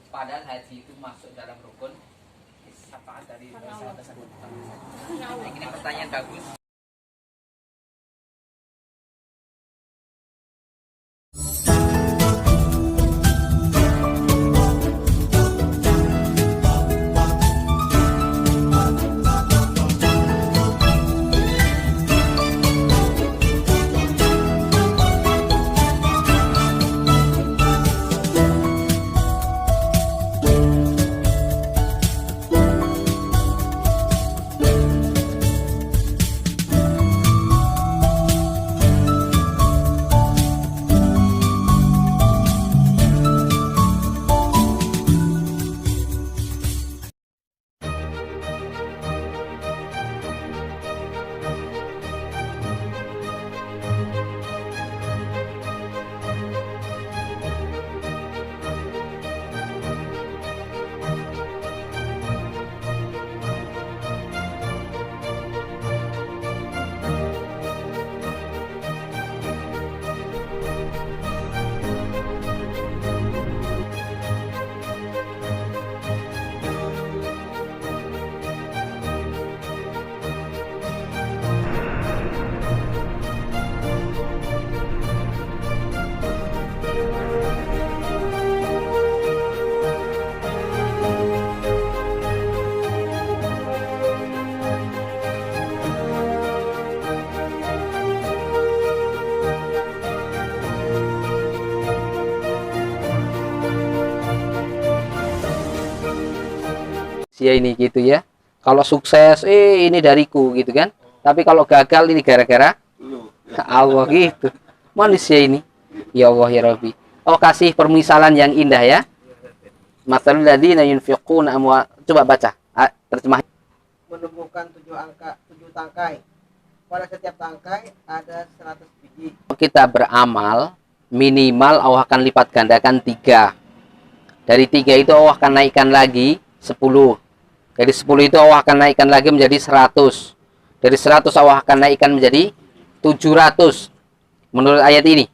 Padahal haji itu masuk dalam rukun syafaat dari dosa tersebut. Nah, ini pertanyaan bagus. Ya ini gitu ya. Kalau sukses, ini dariku gitu kan. Tapi kalau gagal ini gara-gara Allah gitu. Manusia ini. Ya Allah ya Rabbi. Oh, kasih permisalan yang indah ya. Matsalul ladzina yunfiquna amwal. Coba baca terjemah. Menumbuhkan 7 tangkai. Pada setiap tangkai ada 100 biji. Kita beramal minimal Allah akan lipat gandakan 3. Dari 3 itu Allah akan naikkan lagi 10. Dari 10 itu Allah akan naikkan lagi menjadi 100. Dari 100 Allah akan naikkan menjadi 700. Menurut ayat ini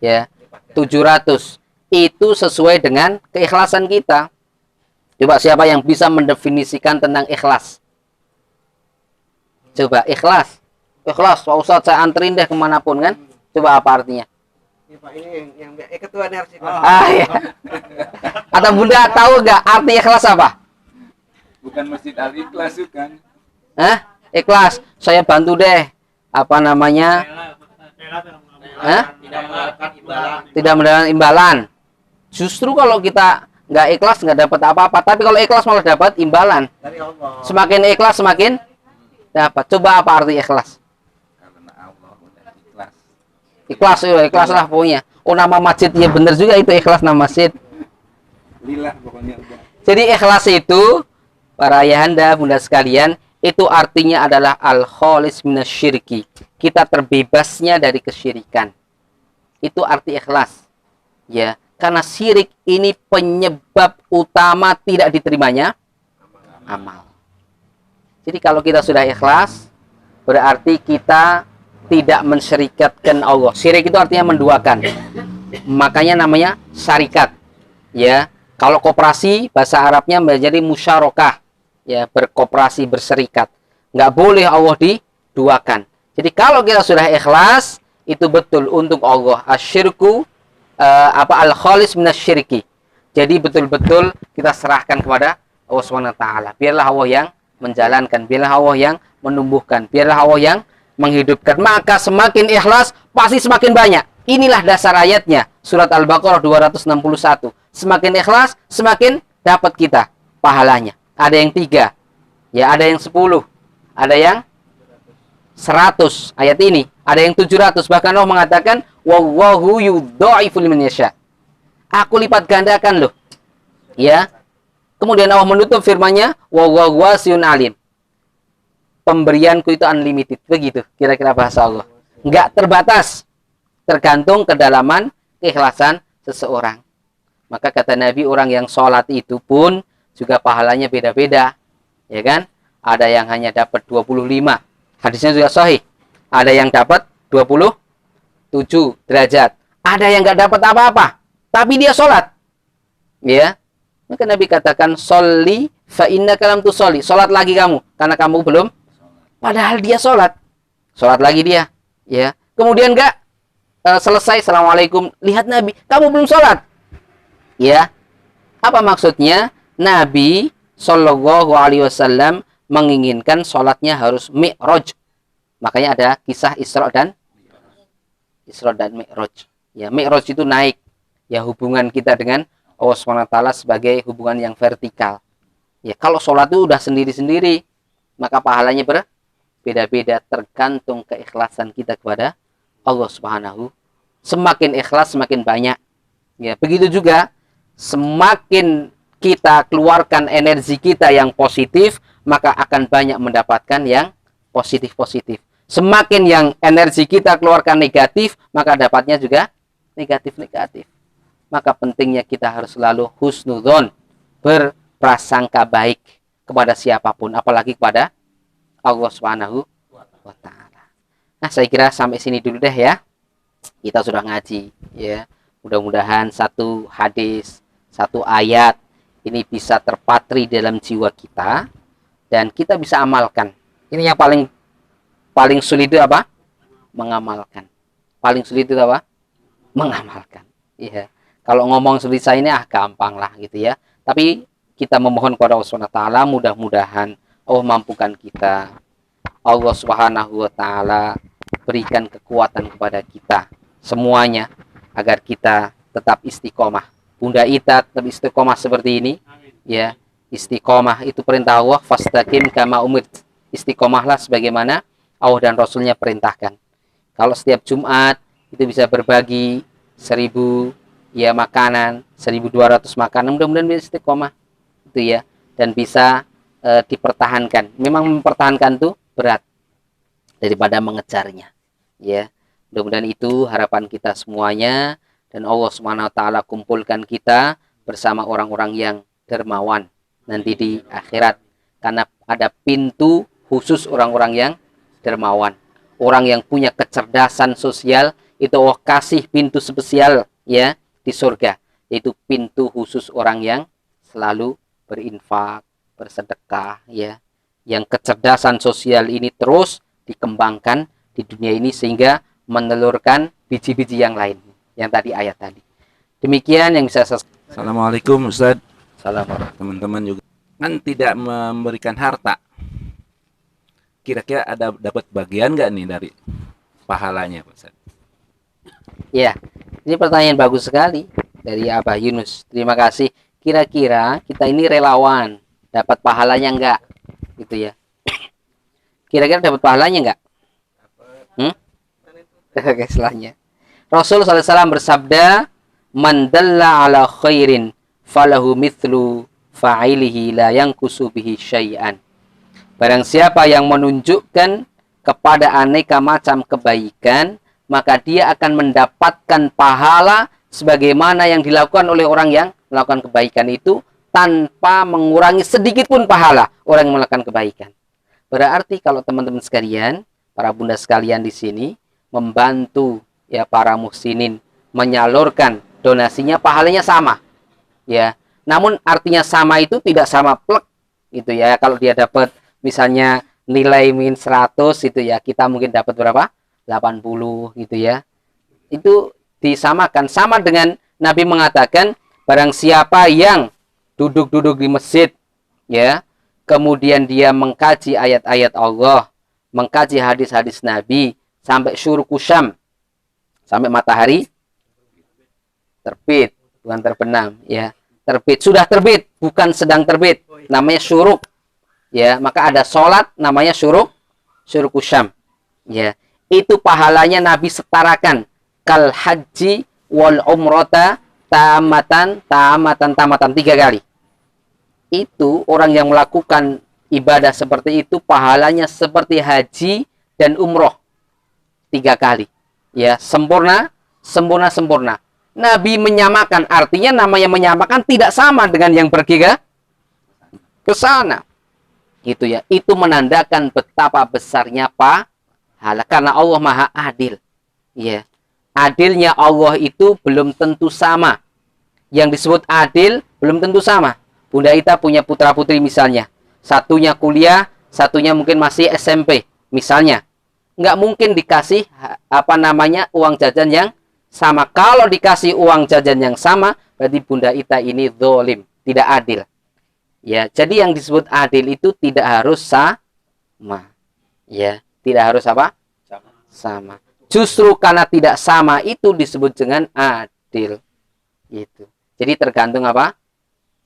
ya, 700. Itu sesuai dengan keikhlasan kita. Coba siapa yang bisa mendefinisikan tentang ikhlas? Coba ikhlas. Ikhlas, Pak Ustadz saya anterin deh kemanapun kan. Coba apa artinya? Ini Pak, ini yang ketua harus ikhlas. Ya. Atau Bunda tahu nggak arti ikhlas apa? Bukan Masjid Al-Ikhlas kan? Hah? Ikhlas. Saya bantu deh. Apa namanya? Hah? Tidak mendapatkan imbalan. Justru kalau kita nggak ikhlas nggak dapat apa-apa. Tapi kalau ikhlas malah dapat imbalan. Dari Allah. Semakin ikhlas semakin dapat. Coba apa arti ikhlas? Karena Allah udah ikhlas. Ikhlas ya, ikhlas lah pokoknya. Oh, nama masjid ya bener juga itu ikhlas nama masjid. Lillah pokoknya udah. Jadi ikhlas itu para ayahanda, bunda sekalian, itu artinya adalah al-khalis minasyirki. Kita terbebasnya dari kesyirikan. Itu arti ikhlas. Ya, karena syirik ini penyebab utama tidak diterimanya amal. Jadi kalau kita sudah ikhlas, berarti kita tidak mensyirikatkan Allah. Syirik itu artinya menduakan. Makanya namanya syarikat. Ya, kalau koperasi bahasa Arabnya menjadi musyarakah. Ya, berkoperasi, berserikat. Nggak boleh Allah diduakan. Jadi kalau kita sudah ikhlas, itu betul untuk Allah. Asyirku al-khalis minasyirki. Jadi betul-betul kita serahkan kepada Allah SWT. Biarlah Allah yang menjalankan, biarlah Allah yang menumbuhkan, biarlah Allah yang menghidupkan. Maka semakin ikhlas pasti semakin banyak. Inilah dasar ayatnya. Surat Al-Baqarah 261. Semakin ikhlas semakin dapat kita pahalanya. Ada yang 3, ya ada yang 10, ada yang 100 ayat ini, ada yang 700. Bahkan Allah mengatakan wallahu yudha'ifu liman yasha. Aku lipat gandakan loh. Ya. Kemudian Allah menutup firman-Nya wallahu wasi'un alim. Pemberianku itu unlimited. Begitu kira-kira bahasa Allah. Enggak terbatas. Tergantung kedalaman keikhlasan seseorang. Maka kata Nabi, orang yang sholat itu pun juga pahalanya beda-beda. Ya kan? Ada yang hanya dapat 25. Hadisnya juga sahih. Ada yang dapat 27 derajat. Ada yang nggak dapat apa-apa, tapi dia sholat. Ya. Maka Nabi katakan, sholli fa innaka lam tusolli. Sholat lagi kamu, karena kamu belum. Padahal dia sholat. Sholat lagi dia. Ya. Kemudian enggak selesai, assalamualaikum. Lihat Nabi, kamu belum sholat. Ya. Apa maksudnya? Nabi Shallallahu Alaihi Wasallam menginginkan sholatnya harus mi'raj. Makanya ada kisah Isra dan Mi'raj. Ya, Mi'raj itu naik. Ya, hubungan kita dengan Allah SWT sebagai hubungan yang vertikal. Ya, kalau sholat itu udah sendiri-sendiri, maka pahalanya berbeda-beda tergantung keikhlasan kita kepada Allah Subhanahu. Semakin ikhlas semakin banyak. Ya, begitu juga semakin kita keluarkan energi kita yang positif, maka akan banyak mendapatkan yang positif-positif. Semakin yang energi kita keluarkan negatif, maka dapatnya juga negatif-negatif. Maka pentingnya kita harus selalu husnudzon, berprasangka baik kepada siapapun, apalagi kepada Allah Subhanahu wa taala. Nah, saya kira sampai sini dulu deh ya. Kita sudah ngaji ya. Mudah-mudahan satu hadis, satu ayat ini bisa terpatri dalam jiwa kita dan kita bisa amalkan. Ini yang paling sulit itu apa? Mengamalkan. Paling sulit itu apa? Mengamalkan. Iya. Kalau ngomong sulit saya ini gampang lah gitu ya. Tapi kita memohon kepada Allah Subhanahu wa taala, mudah-mudahan Allah mampukan kita. Allah Subhanahu wa taala berikan kekuatan kepada kita semuanya agar kita tetap istiqomah. Bunda Ita tetap istiqomah seperti ini. Ya, istiqomah itu perintah Allah, fastaqim kama umirt. Istiqomahlah sebagaimana Allah dan Rasulnya perintahkan. Kalau setiap Jumat itu bisa berbagi 1000 ya makanan, 1200 makanan, mudah-mudahan bisa istiqomah itu ya, dan bisa dipertahankan. Memang mempertahankan itu berat daripada mengejarnya. Ya, mudah-mudahan itu harapan kita semuanya. Dan Allah Subhanahu wa taala kumpulkan kita bersama orang-orang yang dermawan nanti di akhirat. Karena ada pintu khusus orang-orang yang dermawan. Orang yang punya kecerdasan sosial itu Allah kasih pintu spesial ya di surga. Yaitu pintu khusus orang yang selalu berinfak, bersedekah ya. Yang kecerdasan sosial ini terus dikembangkan di dunia ini sehingga menelurkan biji-biji yang lain. Yang tadi ayat tadi. Demikian yang bisa saya. Assalamualaikum Ustaz. Assalamualaikum. Teman-teman juga kan tidak memberikan harta. Kira-kira ada dapat bagian nggak nih dari pahalanya, Ustaz? Ya, ini pertanyaan bagus sekali dari Abah Yunus. Terima kasih. Kira-kira kita ini relawan, dapat pahalanya enggak? Gitu ya. Kira-kira dapat pahalanya enggak? Oke, setelahnya. Rasul SAW bersabda, "Man dalla ala khairin falahu mithlu fa'ilihi la yanqusu bihi syai'an." Barang siapa yang menunjukkan kepada aneka macam kebaikan, maka dia akan mendapatkan pahala sebagaimana yang dilakukan oleh orang yang melakukan kebaikan itu tanpa mengurangi sedikit pun pahala orang yang melakukan kebaikan. Berarti kalau teman-teman sekalian, para bunda sekalian di sini membantu ya para muhsinin menyalurkan donasinya, pahalanya sama. Ya. Namun artinya sama itu tidak sama plek gitu ya. Kalau dia dapat misalnya nilai min 100 itu ya, kita mungkin dapat berapa? 80 gitu ya. Itu disamakan sama dengan Nabi mengatakan barang siapa yang duduk-duduk di masjid ya, kemudian dia mengkaji ayat-ayat Allah, mengkaji hadis-hadis Nabi sampai syuruqu syam, sampai matahari terbit, bukan terbenam ya. Terbit, sudah terbit, bukan sedang terbit. Namanya syuruk. Ya, maka ada sholat namanya syuruqu syam. Ya, itu pahalanya Nabi setarakan kal haji wal umrata tamatan 3 kali. Itu orang yang melakukan ibadah seperti itu pahalanya seperti haji dan umroh 3 kali. Ya, sempurna. Nabi menyamakan, artinya namanya menyamakan tidak sama dengan yang pergi ke sana. Gitu ya. Itu menandakan betapa besarnya pahala karena Allah Maha Adil. Ya. Adilnya Allah itu belum tentu sama. Yang disebut adil Belum tentu sama. Bunda Ita punya putra-putri misalnya. Satunya kuliah, satunya mungkin masih SMP misalnya. Nggak mungkin dikasih uang jajan yang sama. Kalau dikasih uang jajan yang sama, berarti Bunda Ita ini zalim, tidak adil. Ya, jadi yang disebut adil itu tidak harus sama. Ya, tidak harus apa? Sama. Justru karena tidak sama itu disebut dengan adil. Gitu. Jadi tergantung apa?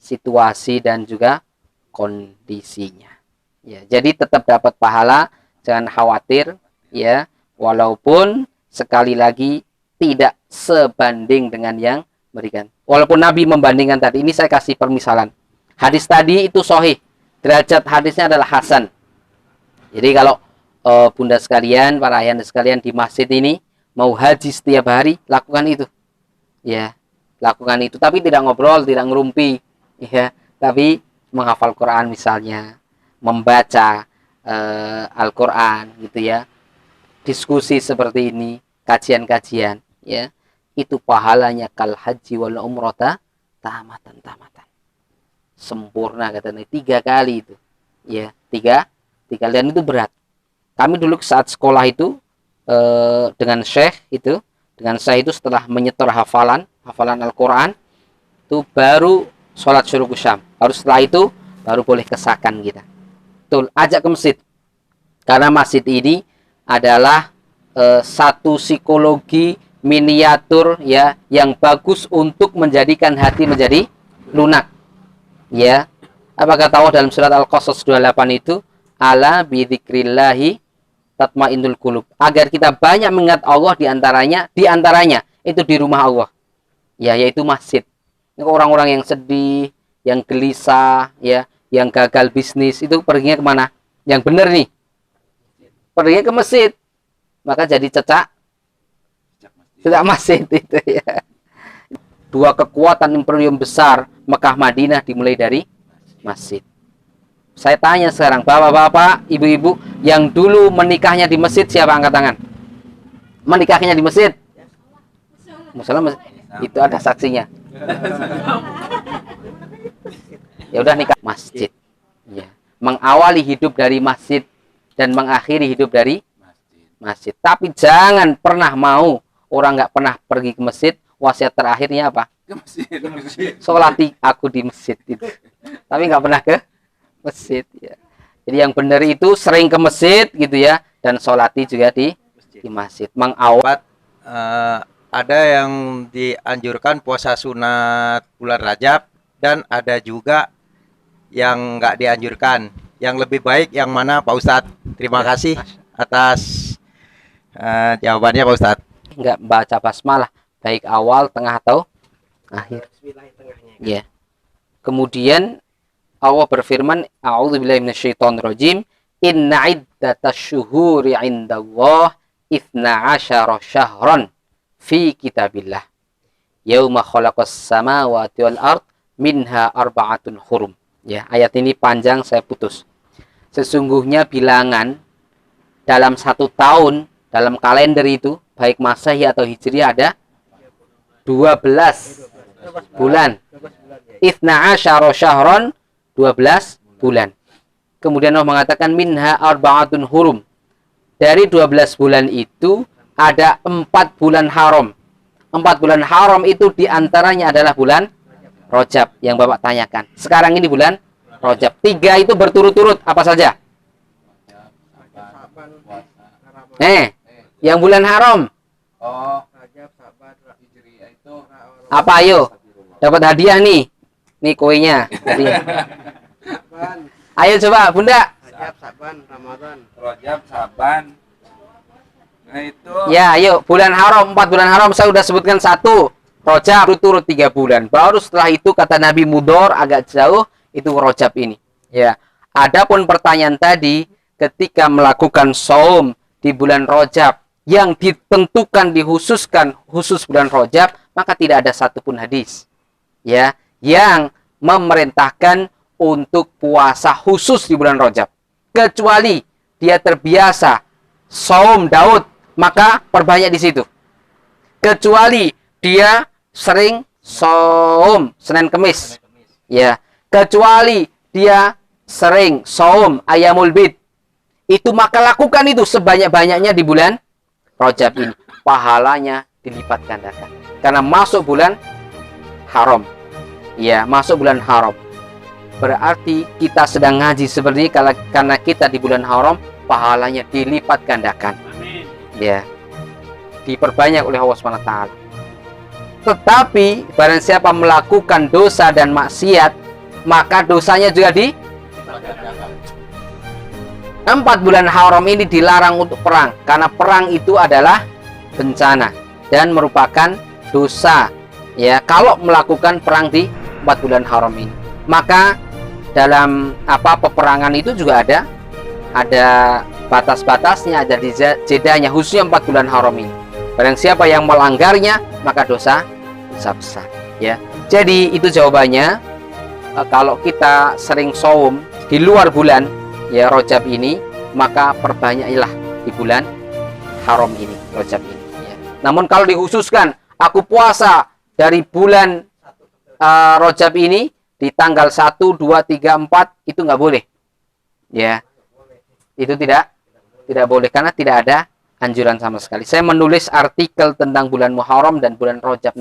Situasi dan juga kondisinya. Ya, jadi tetap dapat pahala, jangan khawatir ya, walaupun sekali lagi tidak sebanding dengan yang berikan. Walaupun Nabi membandingkan tadi, ini saya kasih permisalan. Hadis tadi itu sahih. Derajat hadisnya adalah hasan. Jadi kalau bunda sekalian, para ayahanda sekalian di masjid ini mau haji setiap hari, lakukan itu. Ya, lakukan itu, tapi tidak ngobrol, tidak ngerumpi, ya, tapi menghafal Quran misalnya, membaca Al-Quran gitu ya, diskusi seperti ini, kajian-kajian, ya, itu pahalanya kal haji wal umrata tamatan, sempurna katanya 3 kali itu, ya, 3 kali, dan itu berat. Kami dulu saat sekolah itu dengan syekh itu setelah menyetor hafalan Al-Quran itu baru sholat syuruq syam. Baru setelah itu baru boleh kesakan kita. Betul, ajak ke masjid. Karena masjid ini adalah satu psikologi miniatur ya yang bagus untuk menjadikan hati menjadi lunak. Ya. Apa kata Allah dalam surat Al-Qasas 28 itu? Ala bidzikrillahi tatmainnul qulub. Agar kita banyak mengingat Allah di antaranya itu di rumah Allah. Ya, yaitu masjid. Orang-orang yang sedih, yang gelisah, ya, yang gagal bisnis itu perginya kemana? Yang benar nih, perginya ke masjid. Maka jadi cecak masjid itu ya. 2 kekuatan imperium besar Mekah Madinah dimulai dari masjid. Saya tanya sekarang, bapak-bapak, ibu-ibu yang dulu menikahnya di masjid, siapa angkat tangan? Menikahnya di masjid? Musola masjid. Itu ada saksinya. Ya udah nikah masjid. Ya. Mengawali hidup dari masjid dan mengakhiri hidup dari masjid. Tapi jangan pernah mau orang nggak pernah pergi ke masjid, wasiat terakhirnya apa? Ke masjid. Sholati aku di masjid itu. Tapi nggak pernah ke masjid ya. Jadi yang benar itu sering ke masjid gitu ya, dan sholati juga di masjid. Mengawat ada yang dianjurkan puasa sunat bulan Rajab dan ada juga yang nggak dianjurkan. Yang lebih baik yang mana Pak Ustadz? Terima kasih atas jawabannya Pak Ustadz. Nggak baca basmalah baik awal, tengah atau akhir. Ya. Kemudian Allah berfirman, a'udzubillahi minasyaitonirrajim, inna iddatasyuhuri 'indallah 12 syahran fi kitabillah yauma khalaqas samawati wal ard minha arba'atun hurum. Ya, ayat ini panjang, saya putus. Sesungguhnya bilangan dalam 1 tahun dalam kalender itu baik Masehi atau Hijriah ada 12 bulan. 12 syahran, 12 bulan. Kemudian Allah mengatakan minha arba'atun hurum. Dari 12 bulan itu ada 4 bulan haram. 4 bulan haram itu diantaranya adalah bulan Rajab yang Bapak tanyakan. Sekarang ini bulan Rajab. 3 itu berturut-turut apa saja? Yang bulan haram. Apa ayo? Dapat hadiah nih. Nih kuenya. Ayo coba Bunda. Rajab, Saban, Ramadan. Rajab, Saban. Nah itu. Ya, ayo bulan haram, 4 bulan haram saya sudah sebutkan 1. Rajab turut 3 bulan. Baru setelah itu kata Nabi Mudhor agak jauh itu Rajab ini. Ya. Adapun pertanyaan tadi ketika melakukan saum di bulan Rajab yang ditentukan dikhususkan khusus bulan Rajab, maka tidak ada satupun hadis ya yang memerintahkan untuk puasa khusus di bulan Rajab, kecuali dia terbiasa saum Daud, maka perbanyak di situ. Kecuali dia sering saum Senin Kemis, Ya, kecuali dia sering saum ayamul bid, itu maka lakukan itu sebanyak-banyaknya di bulan Rajab ini. Pahalanya dilipat gandakan. Karena masuk bulan haram. Ya, masuk bulan haram. Berarti kita sedang ngaji seperti ini karena kita di bulan haram, pahalanya dilipat gandakan. Ya, diperbanyak oleh Allah SWT. Tetapi barang siapa melakukan dosa dan maksiat, maka dosanya juga 4 bulan haram ini dilarang untuk perang, karena perang itu adalah bencana dan merupakan dosa. Ya, kalau melakukan perang di 4 bulan haram ini, maka dalam peperangan itu juga ada batas-batasnya, ada jedanya, khususnya 4 bulan haram ini. Barang siapa yang melanggarnya, maka dosa besar. Ya, jadi itu jawabannya. Kalau kita sering saum di luar bulan ya Rajab ini, maka perbanyaklah di bulan haram ini, Rajab ini. Ya. Namun kalau dikhususkan, aku puasa dari bulan Rajab ini di tanggal 1, 2, 3, 4, itu nggak boleh. Ya, itu tidak boleh karena tidak ada anjuran sama sekali. Saya menulis artikel tentang bulan Muharram dan bulan Rajab.